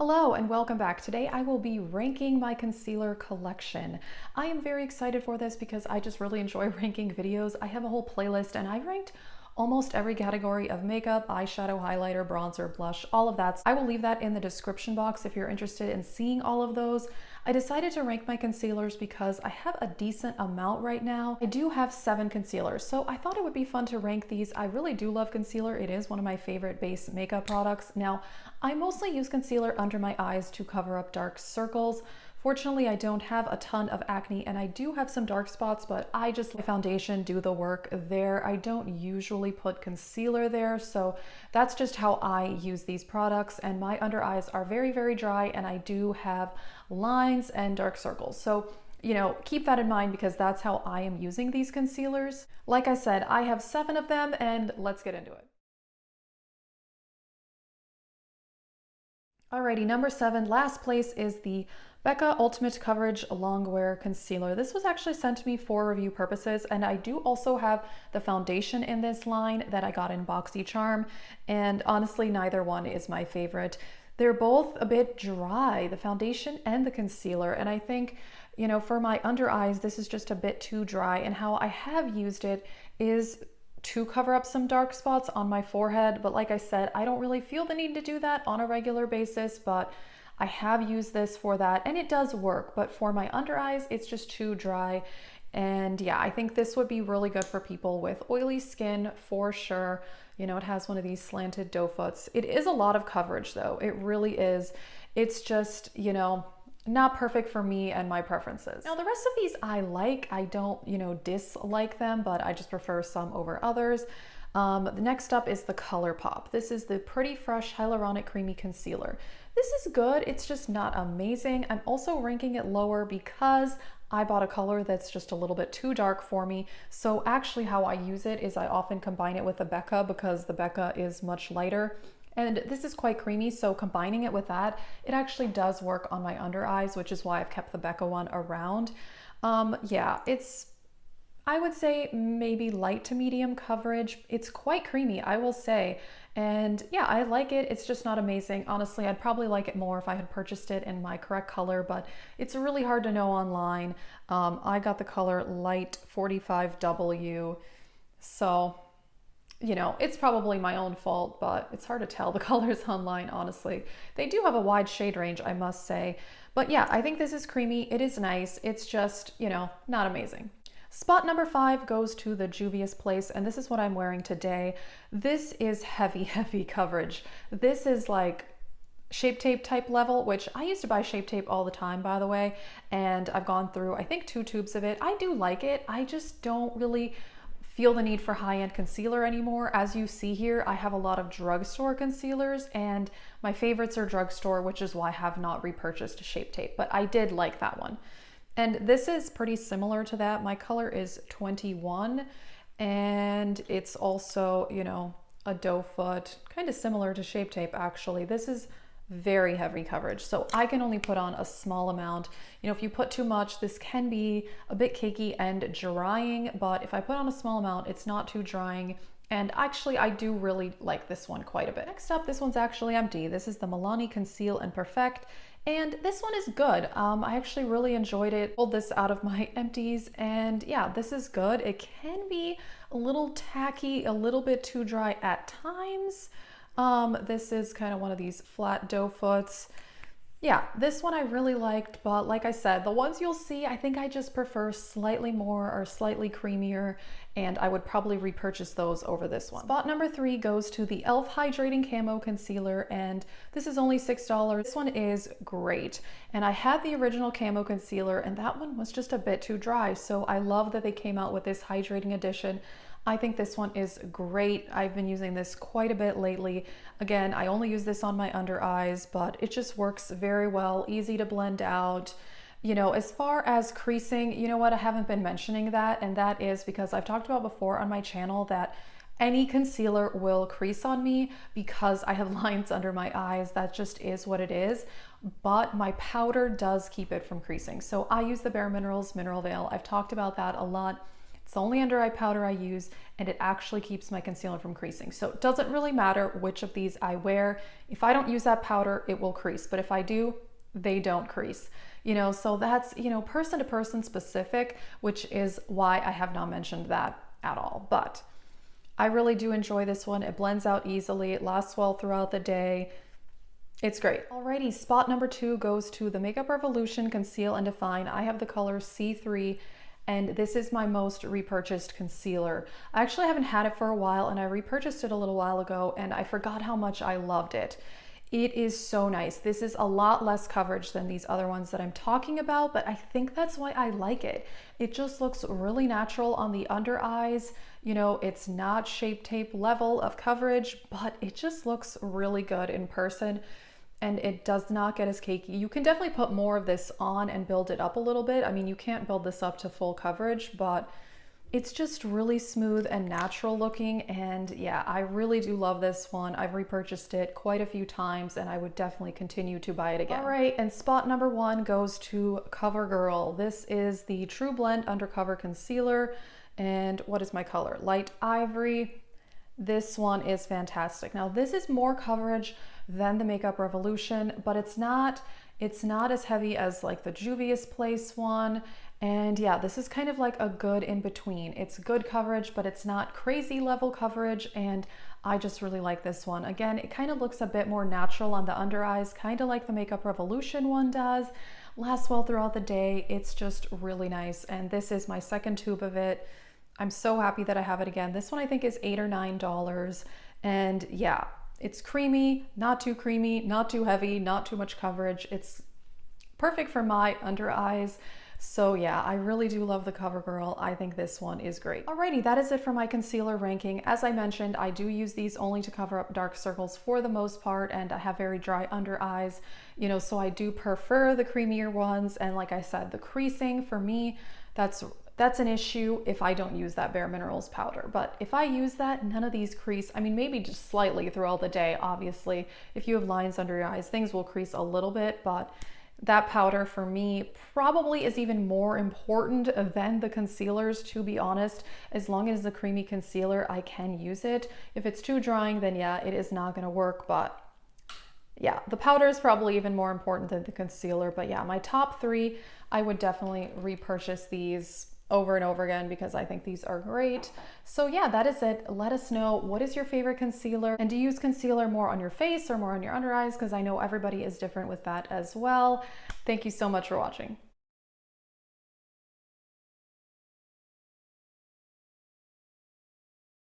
Hello and welcome back. Today I will be ranking my concealer collection. I am very excited for this because I just really enjoy ranking videos. I have a whole playlist and I ranked almost every category of makeup, eyeshadow, highlighter, bronzer, blush, all of that. I will leave that in the description box if you're interested in seeing all of those. I decided to rank my concealers because I have a decent amount right now. I do have 7 concealers, so I thought it would be fun to rank these. I really do love concealer. It is one of my favorite base makeup products. Now, I mostly use concealer under my eyes to cover up dark circles. Fortunately, I don't have a ton of acne and I do have some dark spots, but I just let foundation do the work there. I don't usually put concealer there, so that's just how I use these products. And my under eyes are very, very dry and I do have lines and dark circles. So, keep that in mind because that's how I am using these concealers. Like I said, I have 7 of them and let's get into it. Alrighty, number 7, last place is the Becca Ultimate Coverage Longwear Concealer. This was actually sent to me for review purposes, and I do also have the foundation in this line that I got in BoxyCharm, and honestly, neither one is my favorite. They're both a bit dry, the foundation and the concealer, and I think, for my under eyes, this is just a bit too dry, and how I have used it is to cover up some dark spots on my forehead. But like I said, I don't really feel the need to do that on a regular basis, but I have used this for that and it does work. But for my under eyes, it's just too dry. And yeah, I think this would be really good for people with oily skin for sure. It has one of these slanted doe foots. It is a lot of coverage though. It really is. It's just, not perfect for me and my preferences. Now the rest of these I like. I don't, dislike them, but I just prefer some over others. The next up is the Colourpop. This is the Pretty Fresh Hyaluronic Creamy Concealer. This is good, it's just not amazing. I'm also ranking it lower because I bought a color that's just a little bit too dark for me. So actually how I use it is I often combine it with the Becca because the Becca is much lighter. And this is quite creamy, so combining it with that, it actually does work on my under eyes, which is why I've kept the Becca one around. Yeah, it's, I would say maybe light to medium coverage. It's quite creamy, I will say. And yeah, I like it. It's just not amazing. Honestly, I'd probably like it more if I had purchased it in my correct color, but it's really hard to know online. I got the color light 45W, so it's probably my own fault, but it's hard to tell the colors online, honestly. They do have a wide shade range, I must say. But yeah, I think this is creamy. It is nice. It's just, not amazing. Spot number 5 goes to the Jules Place, and this is what I'm wearing today. This is heavy, heavy coverage. This is like Shape Tape type level, which I used to buy Shape Tape all the time, by the way, and I've gone through, I think, 2 tubes of it. I do like it. I just don't really feel the need for high-end concealer anymore. As you see here, I have a lot of drugstore concealers and my favorites are drugstore, which is why I have not repurchased Shape Tape, but I did like that one. And this is pretty similar to that. My color is 21 and it's also, a doe foot, kind of similar to Shape Tape actually. This is very heavy coverage, so I can only put on a small amount. If you put too much, this can be a bit cakey and drying, but if I put on a small amount, it's not too drying. And actually, I do really like this one quite a bit. Next up, this one's actually empty. This is the Milani Conceal and Perfect, and this one is good. I actually really enjoyed it. Pulled this out of my empties, and yeah, this is good. It can be a little tacky, a little bit too dry at times. This is kind of one of these flat doe foots. Yeah, this one I really liked, but like I said, the ones you'll see, I think I just prefer slightly more or slightly creamier, and I would probably repurchase those over this one. Spot number 3 goes to the e.l.f. Hydrating Camo Concealer, and this is only $6. This one is great, and I had the original camo concealer, and that one was just a bit too dry, so I love that they came out with this hydrating edition. I think this one is great. I've been using this quite a bit lately. Again, I only use this on my under eyes, but it just works very well, easy to blend out. As far as creasing, you know what, I haven't been mentioning that, and that is because I've talked about before on my channel that any concealer will crease on me because I have lines under my eyes. That just is what it is. But my powder does keep it from creasing. So I use the Bare Minerals Mineral Veil. I've talked about that a lot. It's the only under eye powder I use, and it actually keeps my concealer from creasing. So it doesn't really matter which of these I wear. If I don't use that powder, it will crease, but if I do, they don't crease. You know, so that's, you know, person to person specific, which is why I have not mentioned that at all. But I really do enjoy this one. It blends out easily. It lasts well throughout the day. It's great. Alrighty, spot number 2 goes to the Makeup Revolution Conceal and Define. I have the color C3, and this is my most repurchased concealer. I actually haven't had it for a while, and I repurchased it a little while ago, and I forgot how much I loved it. It is so nice. This is a lot less coverage than these other ones that I'm talking about, but I think that's why I like it. It just looks really natural on the under eyes. You know, it's not Shape Tape level of coverage, but it just looks really good in person. And it does not get as cakey. You can definitely put more of this on and build it up a little bit. I mean, you can't build this up to full coverage, but it's just really smooth and natural looking. And yeah, I really do love this one. I've repurchased it quite a few times, and I would definitely continue to buy it again. All right, and spot number 1 goes to CoverGirl. This is the True Blend Undercover Concealer. And what is my color? Light Ivory. This one is fantastic. Now, this is more coverage than the Makeup Revolution, but it's not as heavy as like the Juvia's Place one. And yeah, this is kind of like a good in between. It's good coverage, but it's not crazy level coverage, and I just really like this one. Again, it kind of looks a bit more natural on the under eyes, kind of like the Makeup Revolution one does. Lasts well throughout the day. It's just really nice, and this is my second tube of it. I'm so happy that I have it again. This one I think is $8 or $9, and yeah, it's creamy, not too heavy, not too much coverage. It's perfect for my under eyes. So yeah, I really do love the CoverGirl. I think this one is great. Alrighty, that is it for my concealer ranking. As I mentioned, I do use these only to cover up dark circles for the most part, and I have very dry under eyes, you know, so I do prefer the creamier ones. And like I said, the creasing for me, that's an issue if I don't use that Bare Minerals powder. But if I use that, none of these crease. I mean, maybe just slightly throughout the day. Obviously, if you have lines under your eyes, things will crease a little bit, but that powder for me probably is even more important than the concealers, to be honest. As long as it's a creamy concealer, I can use it. If it's too drying, then yeah, it is not gonna work. But yeah, the powder is probably even more important than the concealer. But yeah, my top 3, I would definitely repurchase these over and over again because I think these are great. So yeah, that is it. Let us know, what is your favorite concealer, and do you use concealer more on your face or more on your under eyes? Because I know everybody is different with that as well. Thank you so much for watching.